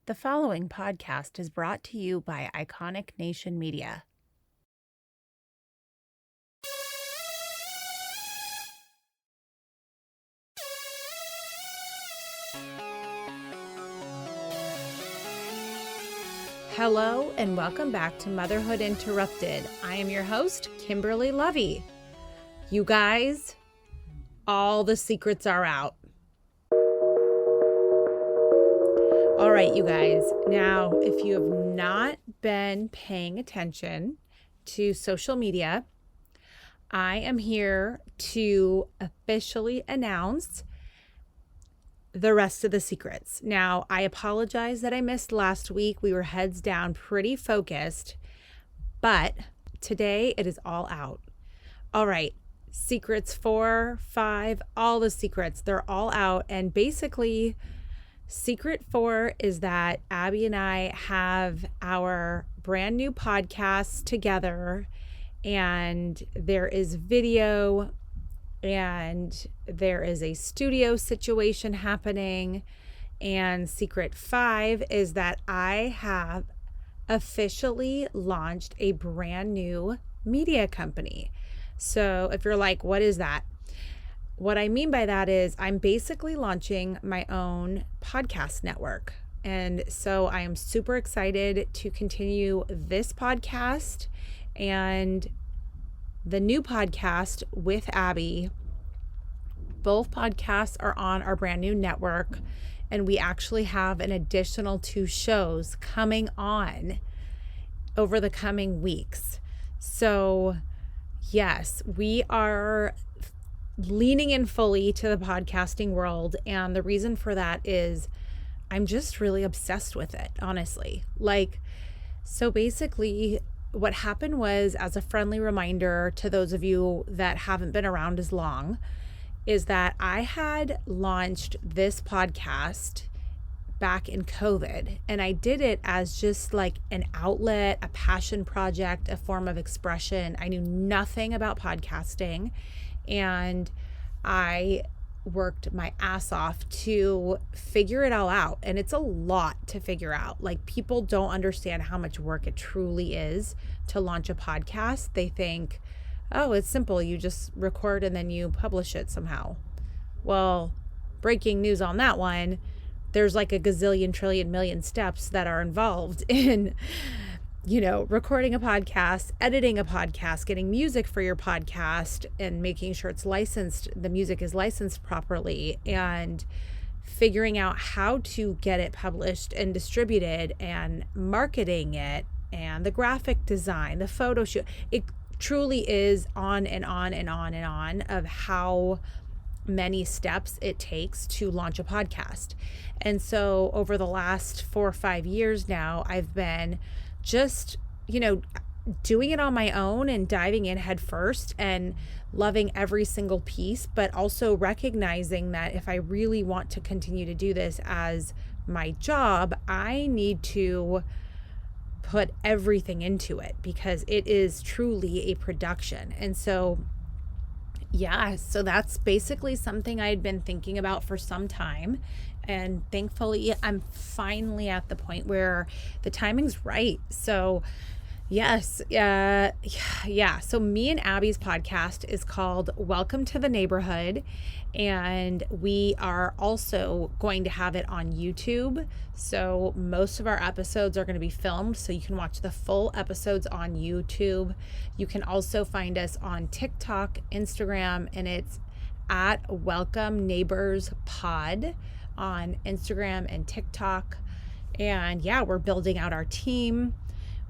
The following podcast is brought to you by Iconic Nation Media. Hello and welcome back to Motherhood Interrupted. I am your host, Kimberly Lovey. You guys, all the secrets are out. All right, you guys. Now, if you have not been paying attention to social media, I am here to officially announce the rest of the secrets. Now, I apologize that I missed last week. We were heads down, pretty focused, but today it is all out. All right, secrets 4, 5, all the secrets, they're all out. And basically, secret 4 is that Abby and I have our brand new podcast together, and there is video and there is a studio situation happening. And secret 5 is that I have officially launched a brand new media company. So if you're like, what is that? What I mean by that is I'm basically launching my own podcast network. And so I am super excited to continue this podcast and the new podcast with Abby. Both podcasts are on our brand new network, and we actually have an additional 2 shows coming on over the coming weeks. So yes, we are leaning in fully to the podcasting world. And the reason for that is I'm just really obsessed with it, honestly. So basically what happened was, as a friendly reminder to those of you that haven't been around as long, is that I had launched this podcast back in COVID, and I did it as just like an outlet, a passion project, a form of expression. I knew nothing about podcasting, and I worked my ass off to figure it all out. And it's a lot to figure out. People don't understand how much work it truly is to launch a podcast. They think, oh, it's simple. You just record and then you publish it somehow. Well, breaking news on that one. There's like a gazillion, trillion, million steps that are involved in, recording a podcast, editing a podcast, getting music for your podcast, and making sure it's licensed, the music is licensed properly, and figuring out how to get it published and distributed, and marketing it, and the graphic design, the photo shoot. It truly is on and on and on and on of how many steps it takes to launch a podcast. And so over the last 4 or 5 years now, I've been just, doing it on my own and diving in head first and loving every single piece, but also recognizing that if I really want to continue to do this as my job, I need to put everything into it because it is truly a production. And so so that's basically something I had been thinking about for some time. And thankfully, I'm finally at the point where the timing's right. So yes, So me and Abby's podcast is called Welcome to the Neighborhood. And we are also going to have it on YouTube. So most of our episodes are going to be filmed, so you can watch the full episodes on YouTube. You can also find us on TikTok, Instagram, and it's at Welcome Neighbors Pod on Instagram and TikTok. And we're building out our team.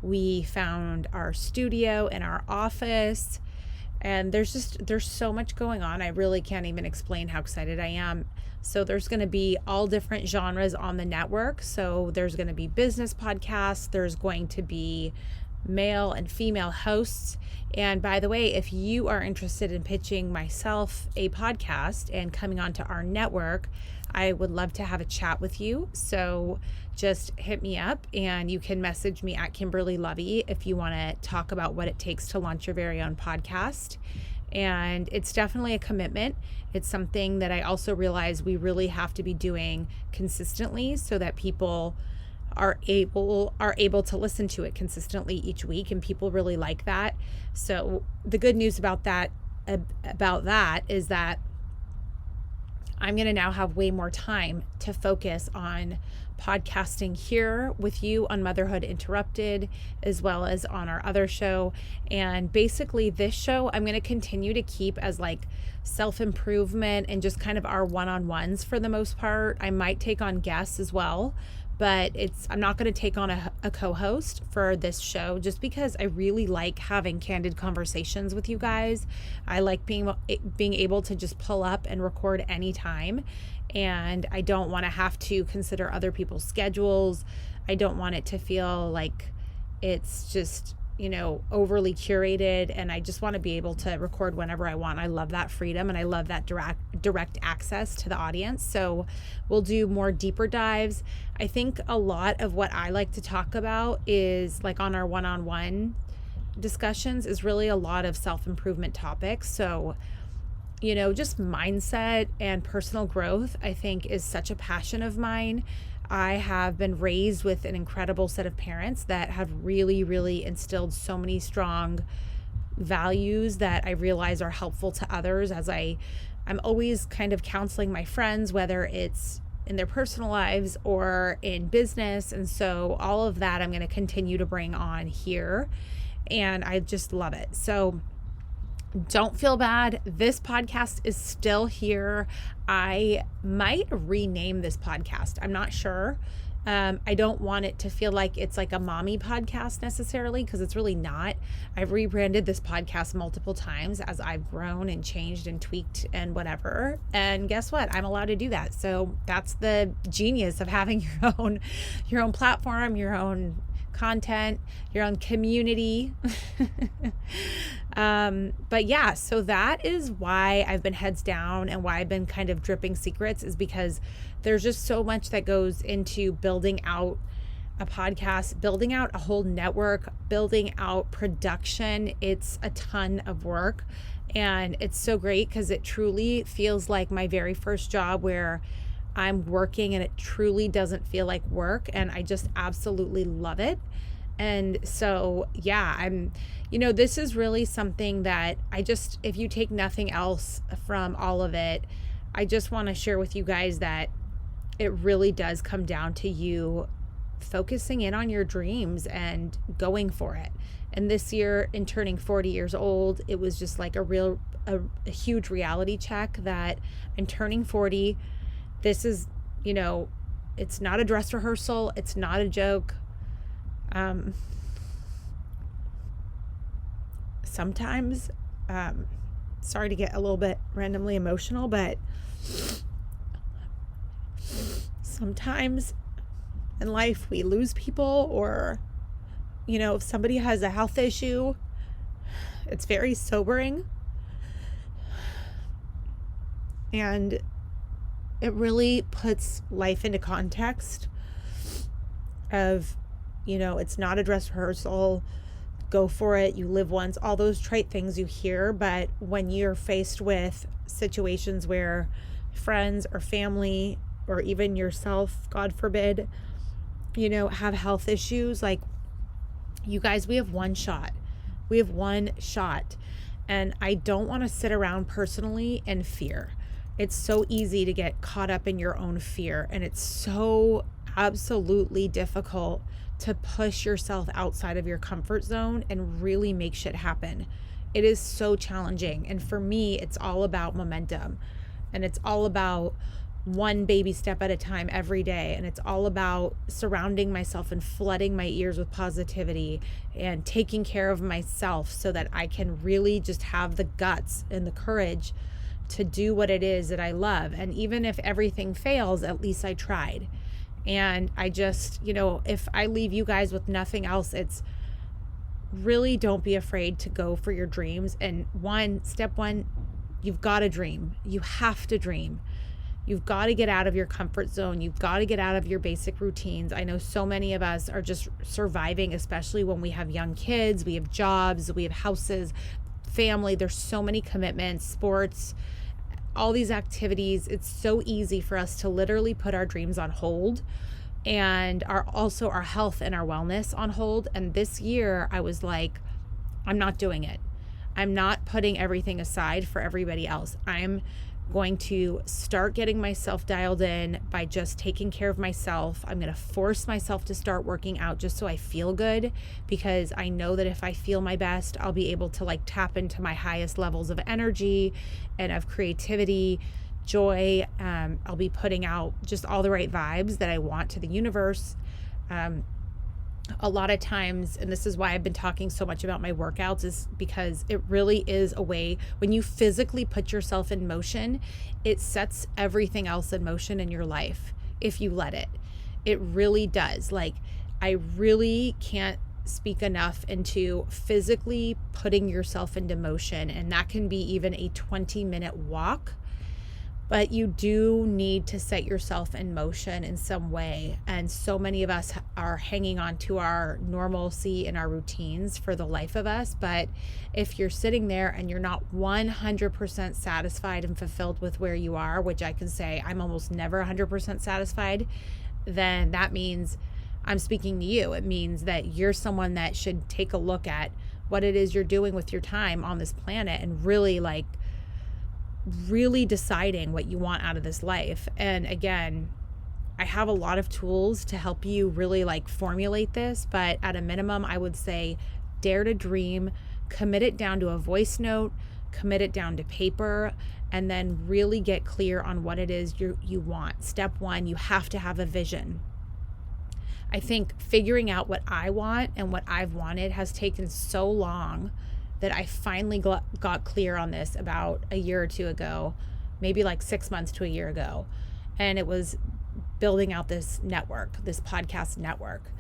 We found our studio and our office, and there's so much going on. I really can't even explain how excited I am. So there's going to be all different genres on the network. So there's going to be business podcasts. There's going to be male and female hosts. And by the way, if you are interested in pitching myself a podcast and coming onto our network, I would love to have a chat with you. So just hit me up, and you can message me at Kimberly Lovey if you want to talk about what it takes to launch your very own podcast. And it's definitely a commitment. It's something that I also realize we really have to be doing consistently so that people are able to listen to it consistently each week, and people really like that. So the good news about that is that I'm going to now have way more time to focus on podcasting here with you on Motherhood Interrupted, as well as on our other show. And basically this show I'm going to continue to keep as like self-improvement and just kind of our one-on-ones for the most part. I might take on guests as well, but I'm not going to take on a co-host for this show, just because I really like having candid conversations with you guys. I like being able to just pull up and record anytime, and I don't want to have to consider other people's schedules. I don't want it to feel like it's just, overly curated, and I just want to be able to record whenever I want. I love that freedom, and I love that direct access to the audience. So we'll do more deeper dives. I think a lot of what I like to talk about is like on our one-on-one discussions is really a lot of self-improvement topics. So, just mindset and personal growth, I think, is such a passion of mine. I have been raised with an incredible set of parents that have really, really instilled so many strong values that I realize are helpful to others as I'm always kind of counseling my friends, whether it's in their personal lives or in business. And so all of that I'm going to continue to bring on here, and I just love it. So don't feel bad. This podcast is still here. I might rename this podcast. I'm not sure. I don't want it to feel like it's like a mommy podcast necessarily, because it's really not. I've rebranded this podcast multiple times as I've grown and changed and tweaked and whatever. And guess what? I'm allowed to do that. So that's the genius of having your own platform, your own content, your own community. But yeah, so that is why I've been heads down, and why I've been kind of dripping secrets, is because there's just so much that goes into building out a podcast, building out a whole network, building out production. It's a ton of work, and it's so great because it truly feels like my very first job where I'm working, and it truly doesn't feel like work, and I just absolutely love it. And so, yeah, this is really something that if you take nothing else from all of it, I just want to share with you guys that it really does come down to you focusing in on your dreams and going for it. And this year, in turning 40 years old, it was just like a huge reality check that I'm turning 40. This is, it's not a dress rehearsal. It's not a joke. Sometimes, sorry to get a little bit randomly emotional, but sometimes in life we lose people, or, if somebody has a health issue, it's very sobering. And it really puts life into context of, it's not a dress rehearsal, go for it, you live once, all those trite things you hear. But when you're faced with situations where friends or family or even yourself, God forbid, have health issues, like, you guys, we have one shot. We have one shot. And I don't want to sit around personally in fear. It's so easy to get caught up in your own fear, and it's so absolutely difficult to push yourself outside of your comfort zone and really make shit happen. It is so challenging. And for me, it's all about momentum, and it's all about one baby step at a time every day. And it's all about surrounding myself and flooding my ears with positivity and taking care of myself so that I can really just have the guts and the courage to do what it is that I love. And even if everything fails, at least I tried. And I just, if I leave you guys with nothing else, it's really, don't be afraid to go for your dreams. And step one, you've got to dream. You have to dream. You've got to get out of your comfort zone. You've got to get out of your basic routines. I know so many of us are just surviving, especially when we have young kids, we have jobs, we have houses, family. There's so many commitments, sports, all these activities. It's so easy for us to literally put our dreams on hold and our health and our wellness on hold. And this year I was like, I'm not doing it. I'm not putting everything aside for everybody else. I'm going to start getting myself dialed in by just taking care of myself. I'm going to force myself to start working out just so I feel good, because I know that if I feel my best, I'll be able to like tap into my highest levels of energy and of creativity, joy. I'll be putting out just all the right vibes that I want to the universe. A lot of times, and this is why I've been talking so much about my workouts, is because it really is a way, when you physically put yourself in motion, it sets everything else in motion in your life if you let it. It really does. Like, I really can't speak enough into physically putting yourself into motion, and that can be even a 20-minute walk. But you do need to set yourself in motion in some way. And so many of us are hanging on to our normalcy and our routines for the life of us. But if you're sitting there and you're not 100% satisfied and fulfilled with where you are, which I can say I'm almost never 100% satisfied, then that means I'm speaking to you. It means that you're someone that should take a look at what it is you're doing with your time on this planet, and really deciding what you want out of this life. And again, I have a lot of tools to help you really like formulate this, but at a minimum, I would say dare to dream, commit it down to a voice note, commit it down to paper, and then really get clear on what it is you want. Step one, you have to have a vision. I think figuring out what I want and what I've wanted has taken so long that I finally got clear on this about a year or two ago, maybe like 6 months to a year ago. And it was building out this network, this podcast network.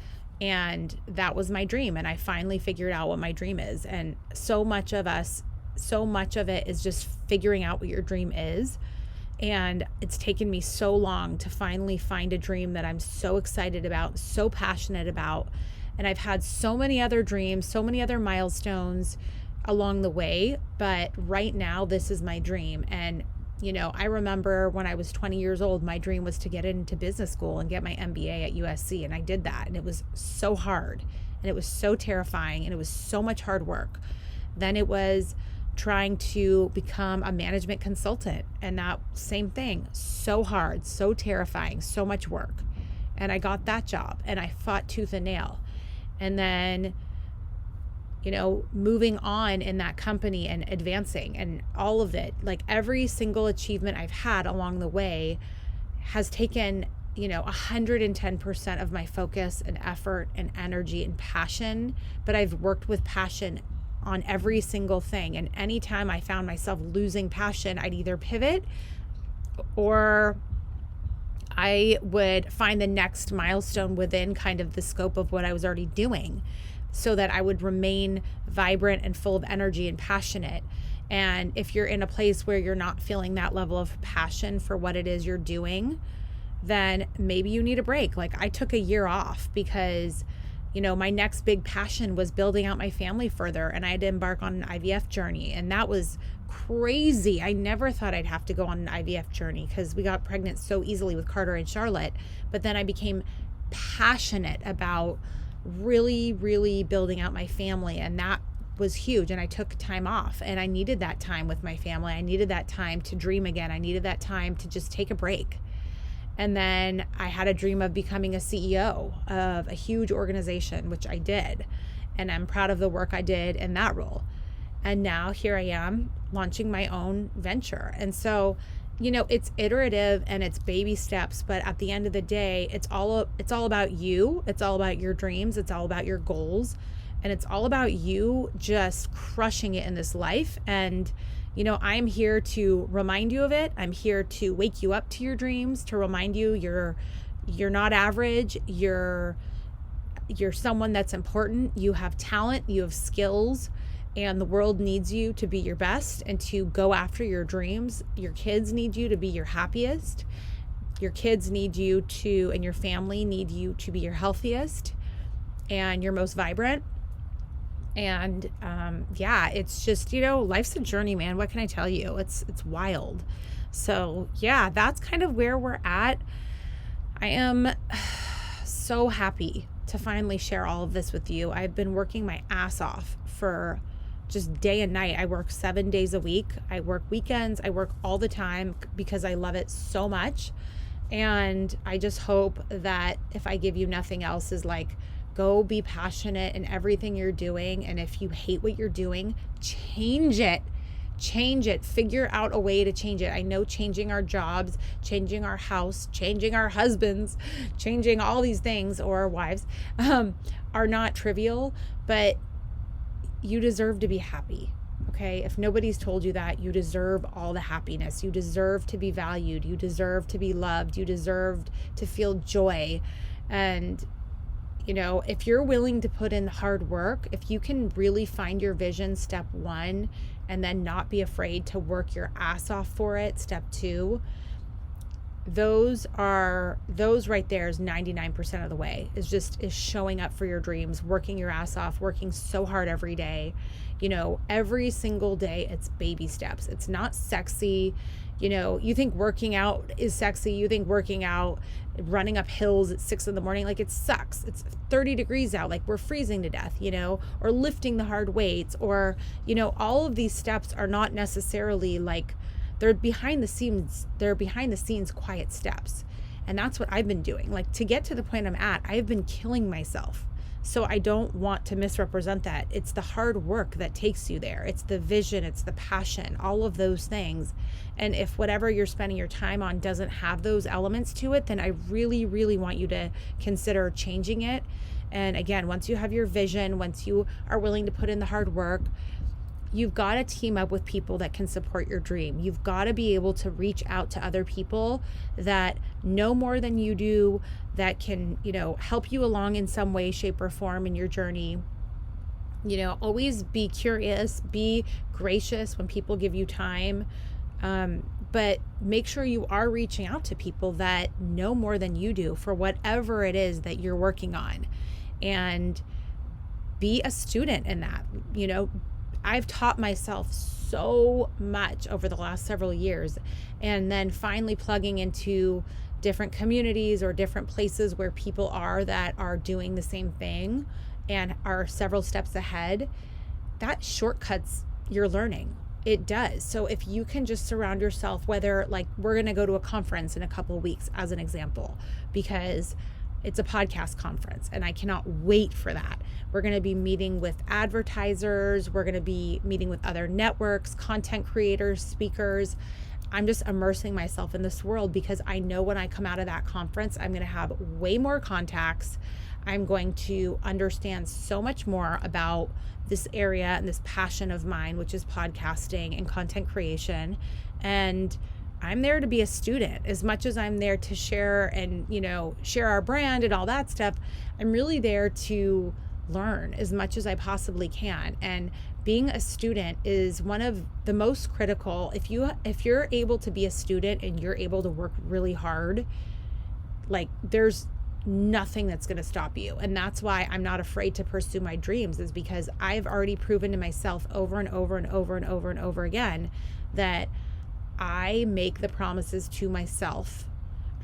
And that was my dream. And I finally figured out what my dream is. And so much of it is just figuring out what your dream is. And it's taken me so long to finally find a dream that I'm so excited about, so passionate about. And I've had so many other dreams, so many other milestones along the way, but right now this is my dream. And I remember when I was 20 years old, my dream was to get into business school and get my MBA at USC, and I did that, and it was so hard, and it was so terrifying, and it was so much hard work. Then it was trying to become a management consultant, and that same thing, so hard, so terrifying, so much work. And I got that job, and I fought tooth and nail. And then moving on in that company and advancing and all of it, like every single achievement I've had along the way has taken, 110% of my focus and effort and energy and passion. But I've worked with passion on every single thing. And anytime I found myself losing passion, I'd either pivot or I would find the next milestone within kind of the scope of what I was already doing, so that I would remain vibrant and full of energy and passionate. And if you're in a place where you're not feeling that level of passion for what it is you're doing, then maybe you need a break. Like, I took a year off because, my next big passion was building out my family further, and I had to embark on an IVF journey. And that was crazy. I never thought I'd have to go on an IVF journey because we got pregnant so easily with Carter and Charlotte. But then I became passionate about really, really building out my family, and that was huge. And I took time off, and I needed that time with my family. I needed that time to dream again. I needed that time to just take a break. And then I had a dream of becoming a CEO of a huge organization, which I did, and I'm proud of the work I did in that role. And now here I am launching my own venture. And so it's iterative and it's baby steps, but at the end of the day, it's all about you. It's all about your dreams. It's all about your goals. And it's all about you just crushing it in this life. And, I'm here to remind you of it. I'm here to wake you up to your dreams, to remind you you're not average. You're someone that's important. You have talent, you have skills, and the world needs you to be your best and to go after your dreams. Your kids need you to be your happiest. Your kids need you to, and your family need you to be your healthiest and your most vibrant. And it's just, life's a journey, man. What can I tell you? It's wild. So yeah, that's kind of where we're at. I am so happy to finally share all of this with you. I've been working my ass off for just day and night. I work 7 days a week. I work weekends. I work all the time because I love it so much. And I just hope that if I give you nothing else is like, go be passionate in everything you're doing. And if you hate what you're doing, change it. Change it. Figure out a way to change it. I know changing our jobs, changing our house, changing our husbands, changing all these things, or our wives, are not trivial, but you deserve to be happy. Okay. If nobody's told you that, you deserve all the happiness. You deserve to be valued. You deserve to be loved. You deserve to feel joy. And, you know, if you're willing to put in the hard work, if you can really find your vision, step 1, and then not be afraid to work your ass off for it, step 2, those right there is 99% of the way, is showing up for your dreams, working your ass off, working so hard every day. You know, every single day, it's baby steps. It's not sexy. You know, you think working out is sexy. You think working out, running up hills at 6 a.m, like it sucks. It's 30 degrees out. Like we're freezing to death, you know, or lifting the hard weights, or, you know, all of these steps are not necessarily like, they're behind the scenes quiet steps. And that's what I've been doing. Like, to get to the point I'm at, I've been killing myself. So I don't want to misrepresent that. It's the hard work that takes you there. It's the vision, it's the passion, all of those things. And if whatever you're spending your time on doesn't have those elements to it, then I really, really want you to consider changing it. And again, once you have your vision, once you are willing to put in the hard work, you've got to team up with people that can support your dream. You've got to be able to reach out to other people that know more than you do, that can, you know, help you along in some way, shape, or form in your journey. You know, always be curious, be gracious when people give you time. But make sure you are reaching out to people that know more than you do for whatever it is that you're working on. And be a student in that. You know, I've taught myself so much over the last several years, and then finally plugging into different communities or different places where people are that are doing the same thing and are several steps ahead, that shortcuts your learning. It does. So if you can just surround yourself, whether like we're going to go to a conference in a couple of weeks as an example, because it's a podcast conference and I cannot wait for that. We're going to be meeting with advertisers. We're going to be meeting with other networks, content creators, speakers. I'm just immersing myself in this world because I know when I come out of that conference, I'm going to have way more contacts. I'm going to understand so much more about this area and this passion of mine, which is podcasting and content creation. And I'm there to be a student as much as I'm there to share and, you know, share our brand and all that stuff. I'm really there to learn as much as I possibly can. And being a student is one of the most critical. If you're able to be a student and you're able to work really hard, like there's nothing that's going to stop you. And that's why I'm not afraid to pursue my dreams, is because I've already proven to myself over and over and over and over and over again that I make the promises to myself.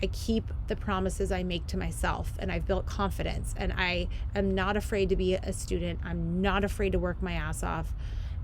I keep the promises I make to myself, and I've built confidence, and I am not afraid to be a student. I'm not afraid to work my ass off.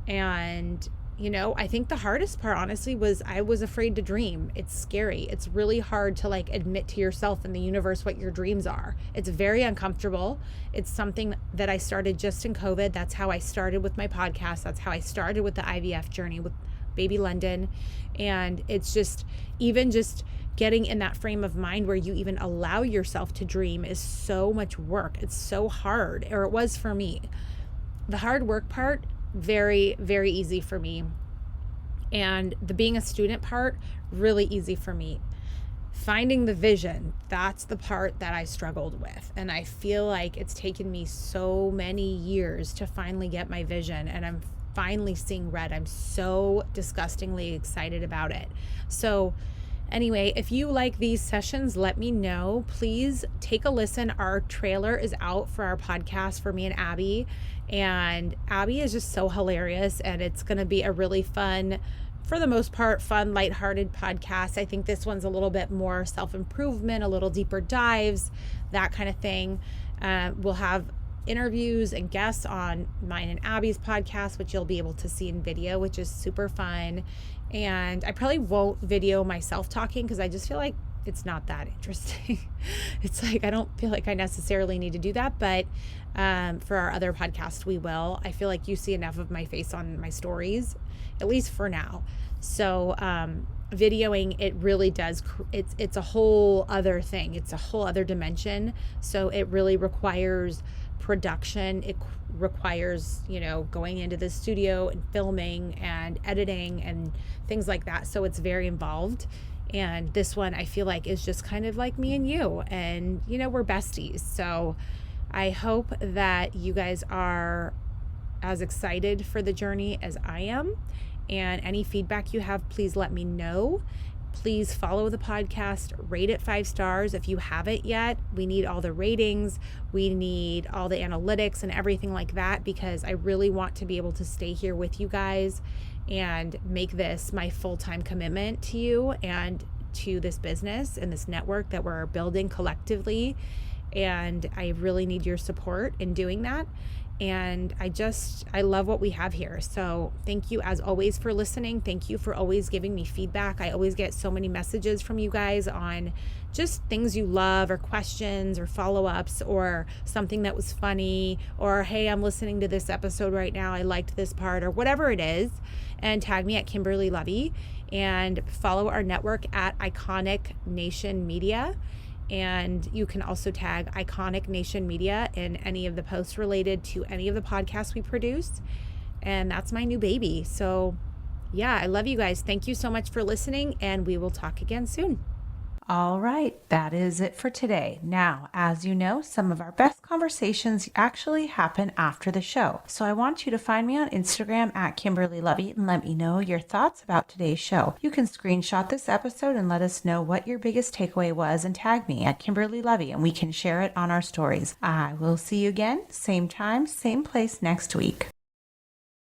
And, you know, I think the hardest part, honestly, was I was afraid to dream. It's scary. It's really hard to like admit to yourself and the universe what your dreams are. It's very uncomfortable. It's something that I started just in COVID. That's how I started with my podcast. That's how I started with the IVF journey with baby London. And it's just, even just getting in that frame of mind where you even allow yourself to dream is so much work. It's so hard, or it was for me. The hard work part, very, very easy for me. And the being a student part, really easy for me. Finding the vision, that's the part that I struggled with. And I feel like it's taken me so many years to finally get my vision, and I'm finally seeing red. I'm so disgustingly excited about it. So anyway, if you like these sessions, let me know. Please take a listen. Our trailer is out for our podcast for me and Abby. And Abby is just so hilarious, and it's going to be a really fun for the most part, fun, lighthearted podcasts. I think this one's a little bit more self-improvement, a little deeper dives, that kind of thing. We'll have interviews and guests on mine and Abby's podcast, which you'll be able to see in video, which is super fun. And I probably won't video myself talking because I just feel like it's not that interesting. It's like, I don't feel like I necessarily need to do that, but for our other podcast, we will. I feel like you see enough of my face on my stories, at least for now. So videoing, it really does, it's a whole other thing. It's a whole other dimension. So it really requires production. It requires, going into the studio and filming and editing and things like that. So it's very involved. And this one I feel like is just kind of like me and you, and we're besties. So I hope that you guys are as excited for the journey as I am. And any feedback you have, please let me know. Please follow the podcast, rate it 5 stars if you haven't yet. We need all the ratings. We need all the analytics and everything like that, because I really want to be able to stay here with you guys and make this my full-time commitment to you and to this business and this network that we're building collectively. And I really need your support in doing that. And I love what we have here. So thank you as always for listening. Thank you for always giving me feedback. I always get so many messages from you guys on just things you love, or questions, or follow-ups, or something that was funny, or hey, I'm listening to this episode right now, I liked this part, or whatever it is. And tag me at Kimberly Levy, and follow our network at Iconic Nation Media. And you can also tag Iconic Nation Media in any of the posts related to any of the podcasts we produce. And that's my new baby. So yeah, I love you guys. Thank you so much for listening, and we will talk again soon. All right, that is it for today. Now, as you know, some of our best conversations actually happen after the show. So I want you to find me on Instagram at Kimberly Levy and let me know your thoughts about today's show. You can screenshot this episode and let us know what your biggest takeaway was and tag me at Kimberly Levy, and we can share it on our stories. I will see you again, same time, same place next week.